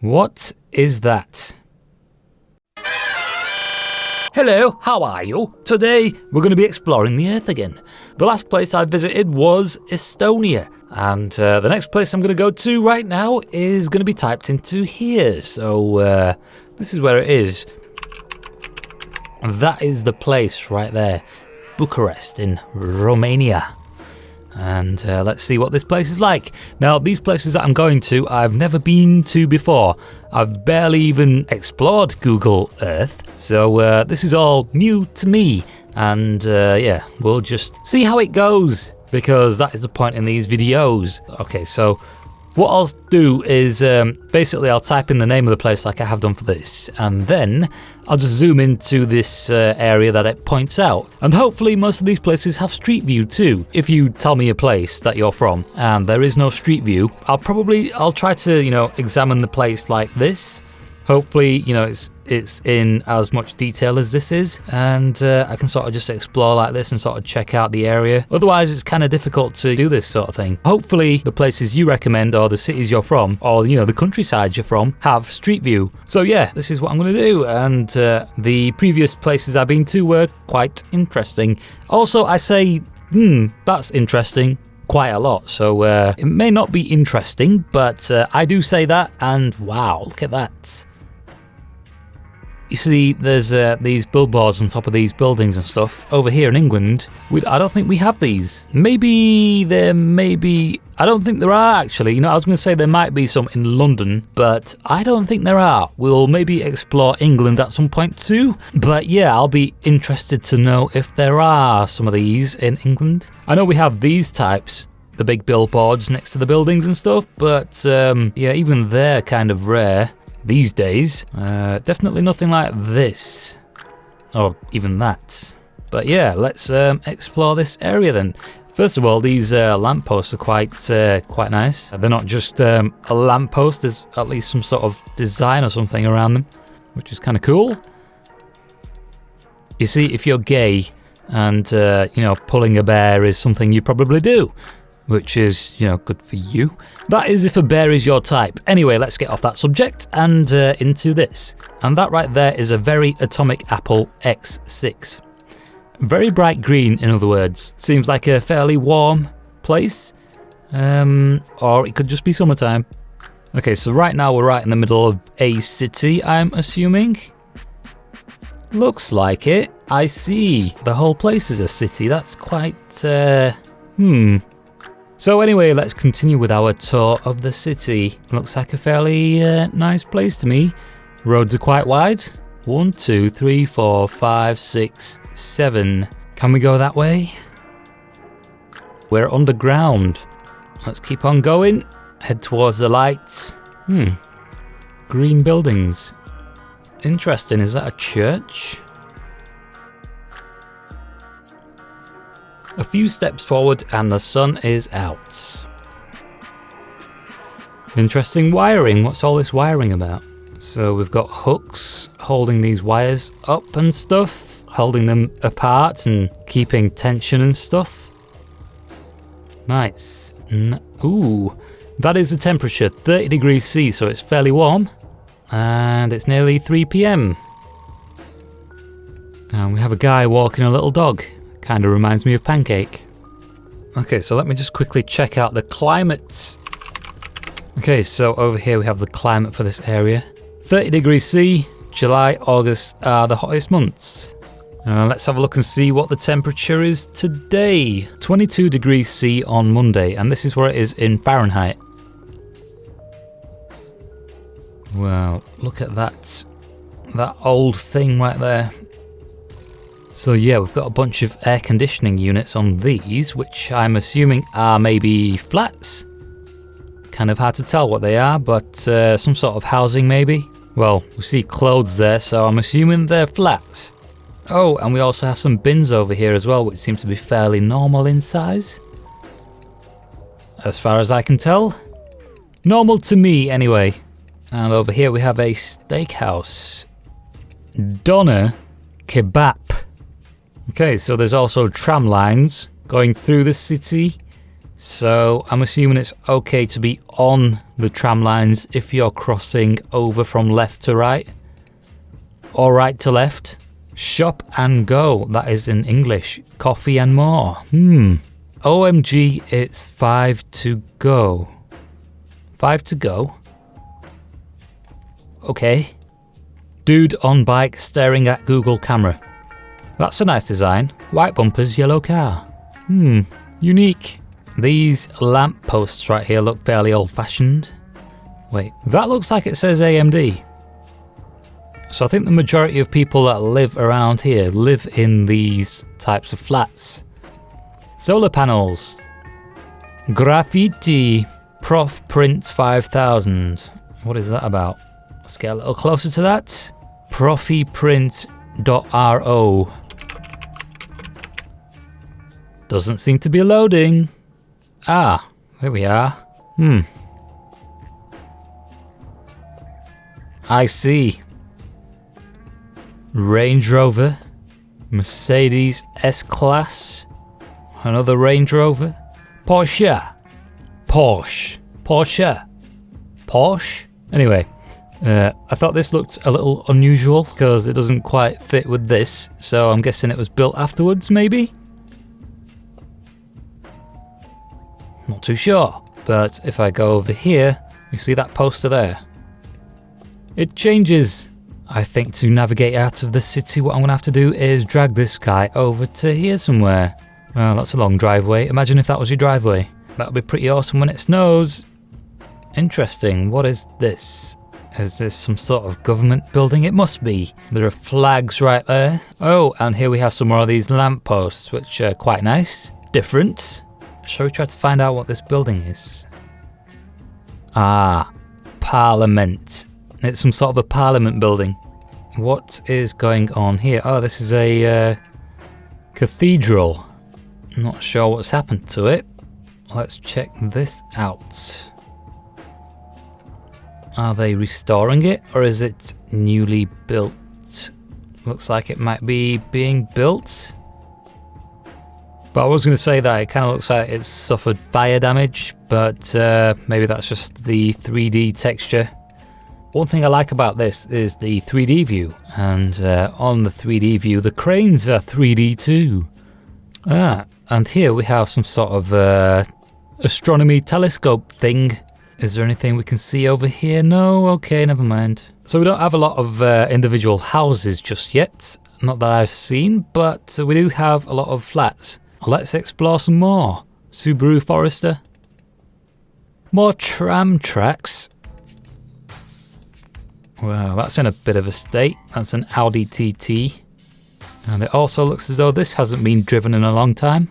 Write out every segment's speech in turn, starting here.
What is that? Hello, how are you? Today we're going to be exploring the Earth again. The last place I visited was Estonia, and the next place I'm going to go to right now is going to be typed into here. So this is where it is. That is the place right there, Bucharest in Romania. And let's see what this place is like. Now, these places that I'm going to, I've never been to before. I've barely even explored Google Earth. So this is all new to me. And yeah, we'll just see how it goes, because that is the point in these videos. Okay, so what I'll do is basically I'll type in the name of the place like I have done for this, and then I'll just zoom into this area that it points out. And hopefully most of these places have street view too. If you tell me a place that you're from and there is no street view, I'll try to, examine the place like this. Hopefully, it's in as much detail as this is, and I can sort of just explore like this and sort of check out the area. Otherwise, it's kind of difficult to do this sort of thing. Hopefully, the places you recommend, or the cities you're from, or the countryside you're from, have street view. So yeah, this is what I'm going to do, and the previous places I've been to were quite interesting. Also, I say, that's interesting quite a lot, so it may not be interesting, but I do say that, and wow, look at that. You see, there's these billboards on top of these buildings and stuff. Over here in England, I don't think we have these. Maybe there may be. I don't think there are, actually. I was going to say there might be some in London, but I don't think there are. We'll maybe explore England at some point too. But yeah, I'll be interested to know if there are some of these in England. I know we have these types, the big billboards next to the buildings and stuff, but yeah, even they're kind of rare these days. Definitely nothing like this, or even that. But yeah, let's explore this area then. First of all, these lampposts are quite nice. They're not just a lamppost, there's at least some sort of design or something around them, which is kind of cool. You see, if you're gay and pulling a bear is something you probably do, which is, good for you. That is if a bear is your type. Anyway, let's get off that subject and into this. And that right there is a very atomic Apple X6. Very bright green, in other words. Seems like a fairly warm place. Or it could just be summertime. Okay, so right now we're right in the middle of a city, I'm assuming. Looks like it. I see. The whole place is a city. That's quite, So anyway, let's continue with our tour of the city. Looks like a fairly nice place to me. Roads are quite wide. 1, 2, 3, 4, 5, 6, 7. Can we go that way? We're underground. Let's keep on going. Head towards the lights. Green buildings. Interesting. Is that a church? A few steps forward and the sun is out. Interesting wiring. What's all this wiring about? So we've got hooks holding these wires up and stuff, holding them apart and keeping tension and stuff. Nice. Ooh, that is the temperature, 30 degrees C, so it's fairly warm. And it's nearly 3 PM. And we have a guy walking a little dog. Kind of reminds me of Pancake. Okay, so let me just quickly check out the climate. Okay, so over here we have the climate for this area. 30 degrees C, July, August are the hottest months. Let's have a look and see what the temperature is today. 22 degrees C on Monday, and this is where it is in Fahrenheit. Wow, look at that old thing right there. So yeah, we've got a bunch of air conditioning units on these, which I'm assuming are maybe flats. Kind of hard to tell what they are, but some sort of housing maybe. Well, we see clothes there, so I'm assuming they're flats. Oh, and we also have some bins over here as well, which seem to be fairly normal in size. As far as I can tell. Normal to me, anyway. And over here we have a steakhouse. Doner Kebab. Okay, so there's also tram lines going through the city. So I'm assuming it's okay to be on the tram lines if you're crossing over from left to right or right to left. Shop and go, that is in English. Coffee and more. OMG, it's 5 to go. 5 to go? Okay. Dude on bike staring at Google camera. That's a nice design. White bumpers, yellow car. Unique. These lamp posts right here look fairly old-fashioned. Wait, that looks like it says AMD. So I think the majority of people that live around here live in these types of flats. Solar panels. Graffiti. Prof Print 5000. What is that about? Let's get a little closer to that. Profiprint.ro. Doesn't seem to be loading. Ah, there we are. I see. Range Rover. Mercedes S-Class. Another Range Rover. Porsche. Anyway, I thought this looked a little unusual because it doesn't quite fit with this, so I'm guessing it was built afterwards, maybe? Not too sure, but if I go over here, you see that poster there? It changes. I think to navigate out of the city, what I'm going to have to do is drag this guy over to here somewhere. Well, that's a long driveway. Imagine if that was your driveway. That would be pretty awesome when it snows. Interesting. What is this? Is this some sort of government building? It must be. There are flags right there. Oh, and here we have some more of these lampposts, which are quite nice. Different. Shall we try to find out what this building is? Ah, Parliament. It's some sort of a parliament building. What is going on here? Oh, this is a cathedral. Not sure what's happened to it. Let's check this out. Are they restoring it or is it newly built? Looks like it might be being built. But I was going to say that it kind of looks like it's suffered fire damage, but maybe that's just the 3D texture. One thing I like about this is the 3D view, and on the 3D view the cranes are 3D too. And here we have some sort of astronomy telescope thing. Is there anything we can see over here? No? Okay, never mind. So we don't have a lot of individual houses just yet, not that I've seen, but we do have a lot of flats. Let's explore some more. Subaru Forester. More tram tracks. Wow, that's in a bit of a state. That's an Audi TT. And it also looks as though this hasn't been driven in a long time.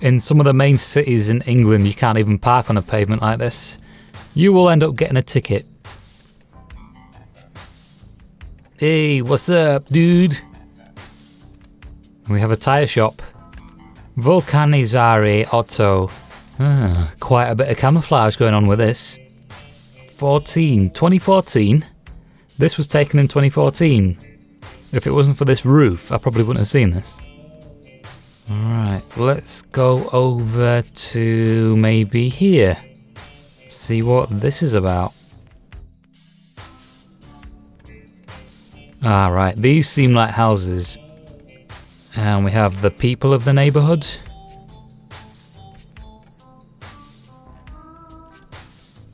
In some of the main cities in England, you can't even park on a pavement like this. You will end up getting a ticket. Hey, what's up, dude? We have a tyre shop. Vulcanizare Auto. Quite a bit of camouflage going on with this. 2014. This was taken in 2014. If it wasn't for this roof, I probably wouldn't have seen this. Alright, let's go over to maybe here. See what this is about. Alright, these seem like houses. And we have the people of the neighbourhood.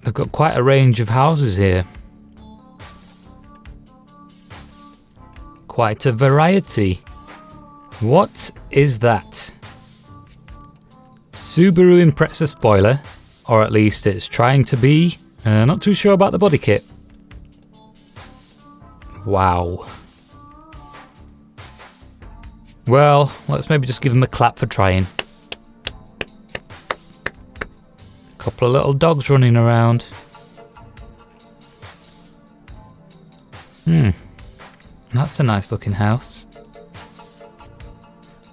They've got quite a range of houses here. Quite a variety. What is that? Subaru Impreza spoiler, or at least it's trying to be. Not too sure about the body kit. Wow. Well, let's maybe just give them a clap for trying. Couple of little dogs running around. That's a nice looking house.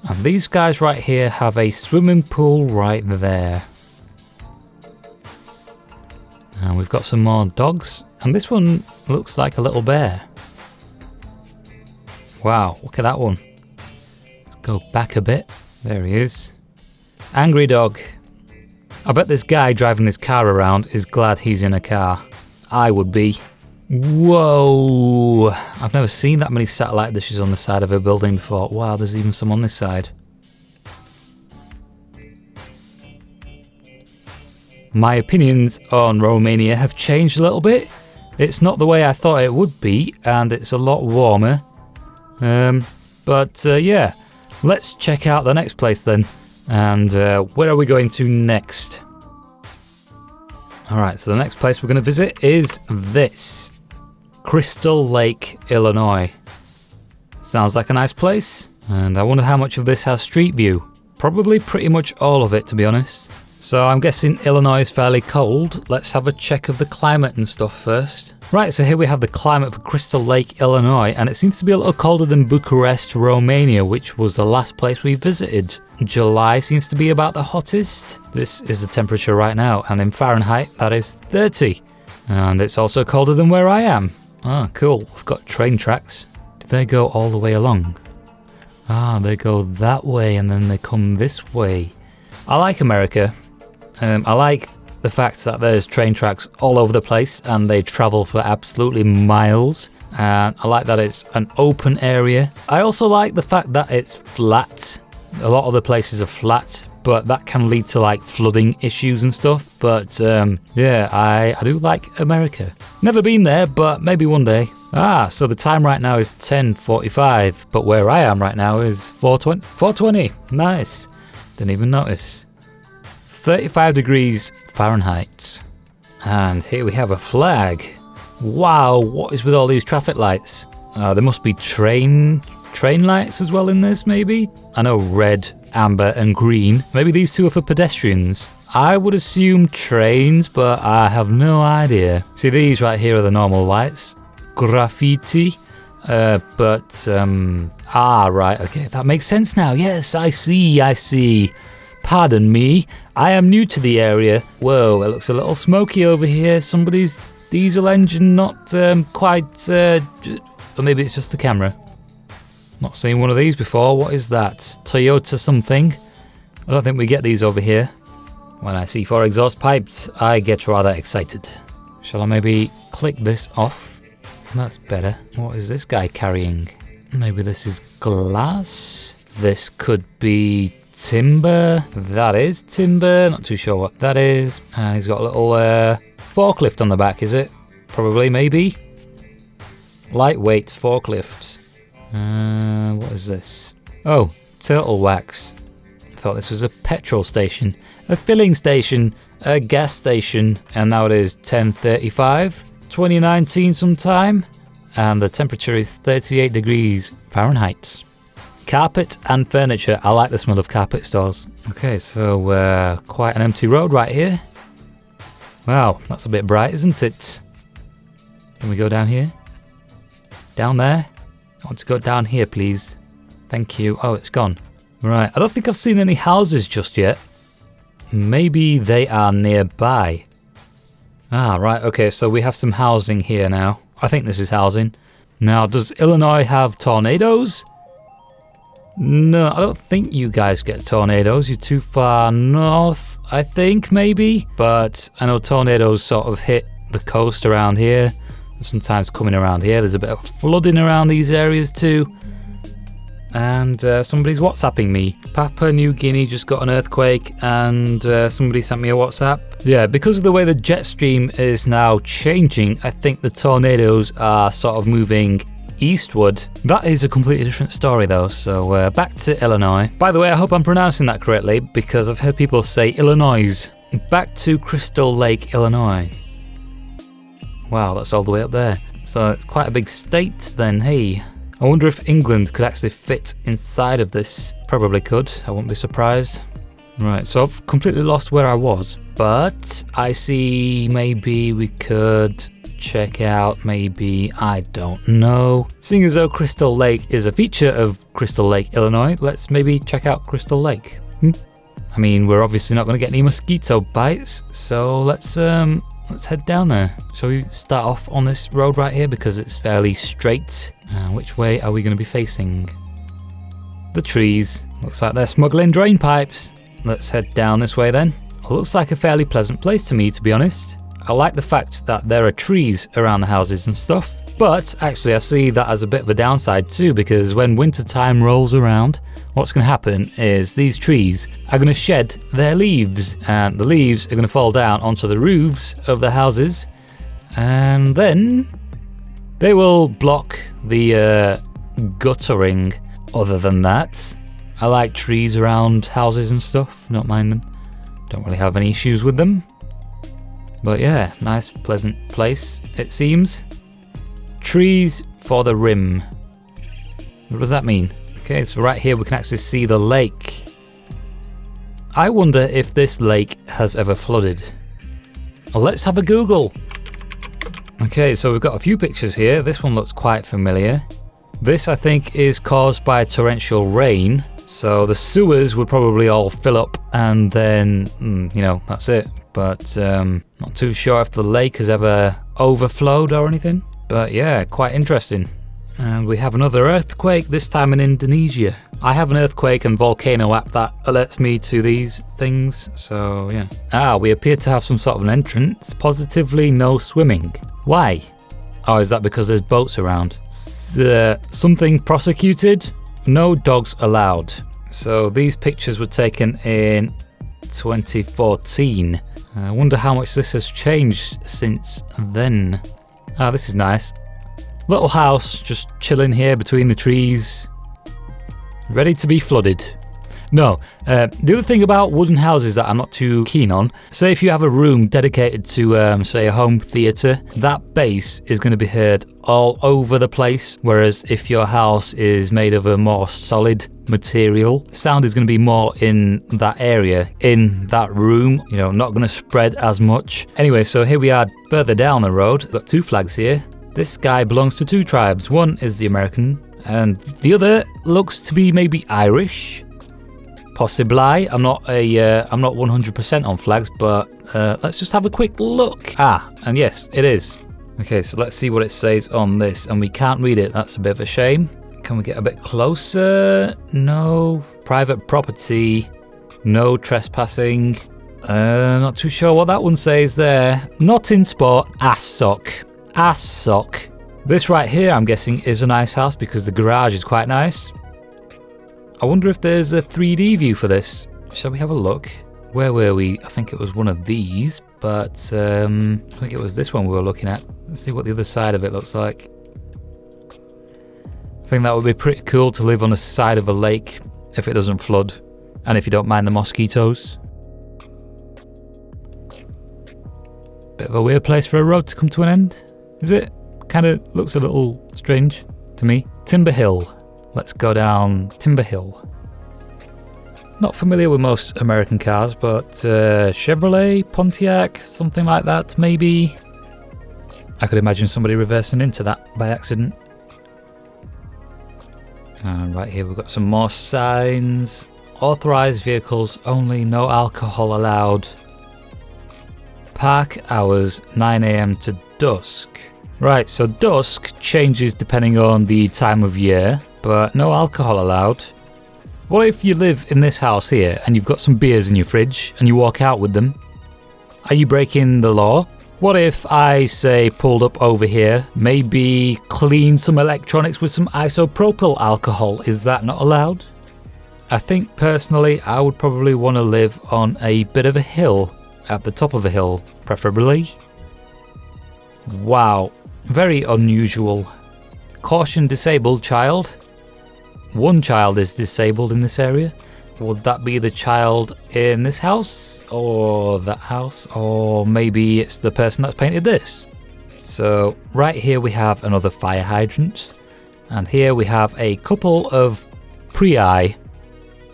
And these guys right here have a swimming pool right there. And we've got some more dogs. And this one looks like a little bear. Wow, look at that one. Let's go back a bit. There he is. Angry dog. I bet this guy driving this car around is glad he's in a car. I would be. Whoa! I've never seen that many satellite dishes on the side of a building before. Wow, there's even some on this side. My opinions on Romania have changed a little bit. It's not the way I thought it would be, and it's a lot warmer. Yeah, let's check out the next place then. And where are we going to next? Alright, so the next place we're going to visit is this. Crystal Lake, Illinois. Sounds like a nice place. And I wonder how much of this has street view. Probably pretty much all of it, to be honest. So I'm guessing Illinois is fairly cold. Let's have a check of the climate and stuff first. Right, so here we have the climate for Crystal Lake, Illinois, and it seems to be a little colder than Bucharest, Romania, which was the last place we visited. July seems to be about the hottest. This is the temperature right now, and in Fahrenheit, that is 30. And it's also colder than where I am. Ah, cool. We've got train tracks. Do they go all the way along? Ah, they go that way, and then they come this way. I like America. I like the fact that there's train tracks all over the place and they travel for absolutely miles. And I like that it's an open area. I also like the fact that it's flat. A lot of the places are flat, but that can lead to like flooding issues and stuff. But yeah, I do like America. Never been there, but maybe one day. Ah, so the time right now is 10:45, but where I am right now is 4:20. 4:20, nice. Didn't even notice. 35 degrees Fahrenheit. And here we have a flag. Wow, what is with all these traffic lights? There must be train lights as well in this, maybe? I know red, amber and green. Maybe these two are for pedestrians. I would assume trains, but I have no idea. See, these right here are the normal lights. Graffiti. Right, okay, that makes sense now. Yes, I see. Pardon me, I am new to the area. Whoa, it looks a little smoky over here. Somebody's diesel engine not quite... or maybe it's just the camera. Not seen one of these before. What is that? Toyota something? I don't think we get these over here. When I see 4 exhaust pipes, I get rather excited. Shall I maybe click this off? That's better. What is this guy carrying? Maybe this is glass? This could be... timber. That is timber. Not too sure what that is. He's got a little forklift on the back, is it? Probably, maybe. Lightweight forklift. What is this? Oh, turtle wax. I thought this was a petrol station. A filling station. A gas station. And now it is 10:35. 2019 sometime. And the temperature is 38 degrees Fahrenheit. Carpet and furniture. I like the smell of carpet stores. Okay, so quite an empty road right here. Wow, that's a bit bright, isn't it? Can we go down here? Down there? I want to go down here, please. Thank you. Oh, it's gone. Right, I don't think I've seen any houses just yet. Maybe they are nearby. Ah, right, okay, so we have some housing here now. I think this is housing. Now, does Illinois have tornadoes? No, I don't think you guys get tornadoes. You're too far north, I think, maybe. But I know tornadoes sort of hit the coast around here. Sometimes coming around here. There's a bit of flooding around these areas too. And somebody's WhatsApping me. Papua New Guinea just got an earthquake and somebody sent me a WhatsApp. Yeah, because of the way the jet stream is now changing, I think the tornadoes are sort of moving eastward. That is a completely different story though, so back to Illinois. By the way, I hope I'm pronouncing that correctly because I've heard people say Illinois. Back to Crystal Lake, Illinois. Wow, that's all the way up there. So it's quite a big state then, hey. I wonder if England could actually fit inside of this. Probably could, I wouldn't be surprised. Right, so I've completely lost where I was, but I see maybe we could check out, maybe, I don't know. Seeing as though Crystal Lake is a feature of Crystal Lake, Illinois, let's maybe check out Crystal Lake. I mean, we're obviously not going to get any mosquito bites, so let's head down there. Shall we start off on this road right here because it's fairly straight? Which way are we going to be facing? The trees. Looks like they're smuggling drain pipes. Let's head down this way then. Looks like a fairly pleasant place to me, to be honest. I like the fact that there are trees around the houses and stuff, but actually I see that as a bit of a downside too, because when winter time rolls around, what's going to happen is these trees are going to shed their leaves, and the leaves are going to fall down onto the roofs of the houses, and then they will block the guttering. Other than that, I like trees around houses and stuff, don't mind them. Don't really have any issues with them. But yeah, nice pleasant place it seems. Trees for the rim. What does that mean? Okay, so right here we can actually see the lake. I wonder if this lake has ever flooded. Well, let's have a Google. Okay, so we've got a few pictures here. This one looks quite familiar. This I think is caused by torrential rain. So the sewers would probably all fill up and then, you know, that's it. But not too sure if the lake has ever overflowed or anything. But yeah, quite interesting. And we have another earthquake, this time in Indonesia. I have an earthquake and volcano app that alerts me to these things, so yeah. We appear to have some sort of an entrance. Positively no swimming. Why? Oh, is that because there's boats around? Something prosecuted? No dogs allowed. So these pictures were taken in 2014. I wonder how much this has changed since then. This is nice. Little house just chilling here between the trees. Ready to be flooded. No, the other thing about wooden houses that I'm not too keen on, say if you have a room dedicated to, say, a home theatre, that bass is going to be heard all over the place, whereas if your house is made of a more solid material, sound is going to be more in that area, in that room, you know, not going to spread as much. Anyway, so here we are further down the road. We've got two flags here. This guy belongs to two tribes. One is the American, and the other looks to be maybe Irish. Possibly. I'm not 100% on flags, but let's just have a quick look. And yes, it is. Okay, so let's see what it says on this, and we can't read it. That's a bit of a shame. Can we get a bit closer? No. Private property. No trespassing. Not too sure what that one says there. Not in sport. Ass sock. Ass sock. This right here, I'm guessing, is a nice house because the garage is quite nice. I wonder if there's a 3D view for this. Shall we have a look? Where were we? I think it was one of these, but I think it was this one we were looking at. Let's see what the other side of it looks like. I think that would be pretty cool to live on the side of a lake if it doesn't flood, and if you don't mind the mosquitoes. Bit of a weird place for a road to come to an end, is it? Kind of looks a little strange to me. Timber Hill. Let's go down Timber Hill. Not familiar with most American cars, but Chevrolet, Pontiac, something like that, maybe. I could imagine somebody reversing into that by accident. And right here we've got some more signs. Authorised vehicles only, no alcohol allowed. Park hours 9 AM to dusk. Right, so dusk changes depending on the time of year, but no alcohol allowed. What if you live in this house here and you've got some beers in your fridge and you walk out with them? Are you breaking the law? What if I, say, pulled up over here, maybe clean some electronics with some isopropyl alcohol? Is that not allowed? I think personally I would probably want to live on a bit of a hill, at the top of a hill, preferably. Wow, very unusual. Caution disabled child. One child is disabled in this area. Would that be the child in this house, or that house, or maybe it's the person that's painted this? So right here we have another fire hydrant, and here we have a couple of prii,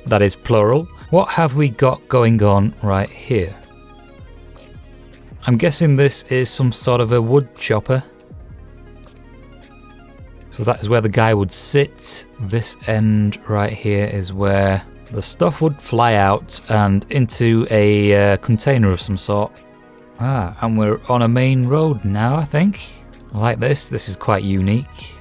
that is plural. What have we got going on right here? I'm guessing this is some sort of a wood chopper. So that is where the guy would sit. This end right here is where the stuff would fly out and into a container of some sort. And we're on a main road now, I think. I like this. This is quite unique.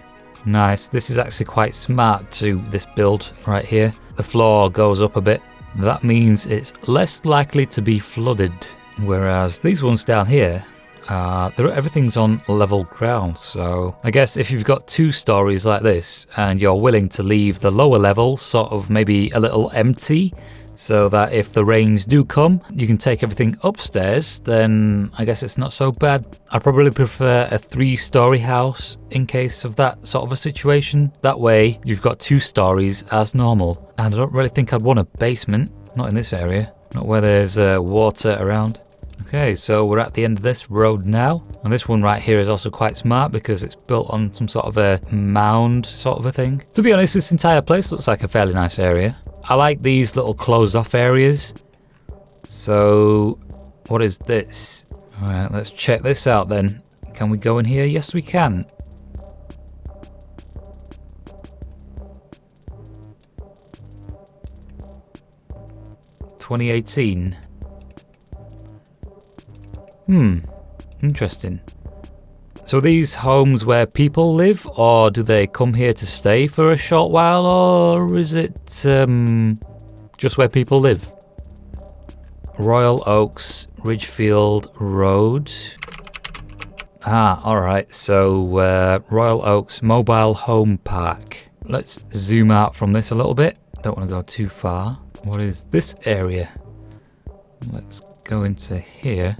Nice. This is actually quite smart to this build right here. The floor goes up a bit that means it's less likely to be flooded. Whereas these ones down here, everything's on level ground, so I guess if you've got 2 stories like this and you're willing to leave the lower level sort of maybe a little empty, so that if the rains do come, you can take everything upstairs, then I guess it's not so bad. I probably prefer a 3-story house in case of that sort of a situation. That way, you've got 2 stories as normal. And I don't really think I'd want a basement, not in this area, not where there's water around. Okay, so we're at the end of this road now. And this one right here is also quite smart because it's built on some sort of a mound sort of a thing. To be honest, this entire place looks like a fairly nice area. I like these little closed off areas. So, what is this? Alright, let's check this out then. Can we go in here? Yes, we can. (2018). Interesting. So these homes where people live, or do they come here to stay for a short while, or is it just where people live? Royal Oaks, Ridgefield Road. Alright, so Royal Oaks Mobile Home Park. Let's zoom out from this a little bit. Don't want to go too far. What is this area? Let's go into here.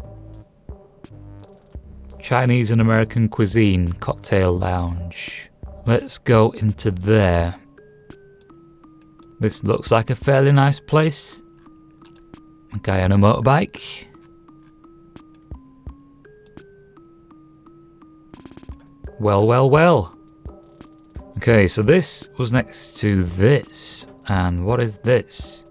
Chinese and American cuisine, cocktail lounge. Let's go into there. This looks like a fairly nice place. A guy on a motorbike. Well, well, well. Okay, so this was next to this. And what is this?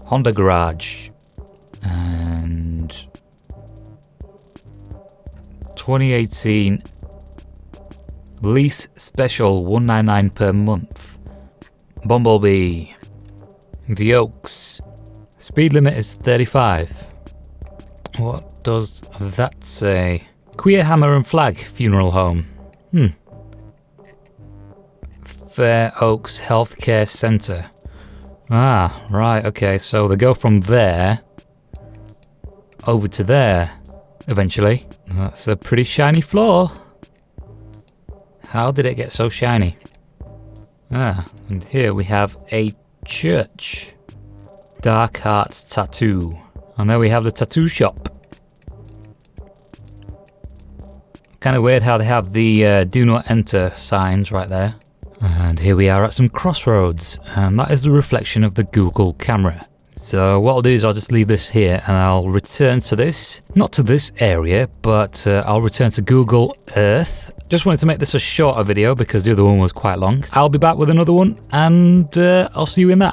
Honda Garage. And 2018 lease special $199 per month. Bumblebee. The Oaks. Speed limit is 35. What does that say? Queer Hammer and Flag Funeral Home. Fair Oaks Healthcare Centre. Ah, right, okay, so they go from there over to there eventually. That's a pretty shiny floor. How did it get so shiny? And here we have a church. Dark Heart Tattoo. And there we have the tattoo shop. Kind of weird how they have the do not enter signs right there. And here we are at some crossroads, and that is the reflection of the Google camera. So what I'll do is I'll just leave this here and I'll return to this, not to this area, but I'll return to Google Earth. Just wanted to make this a shorter video because the other one was quite long. I'll be back with another one, and I'll see you in that.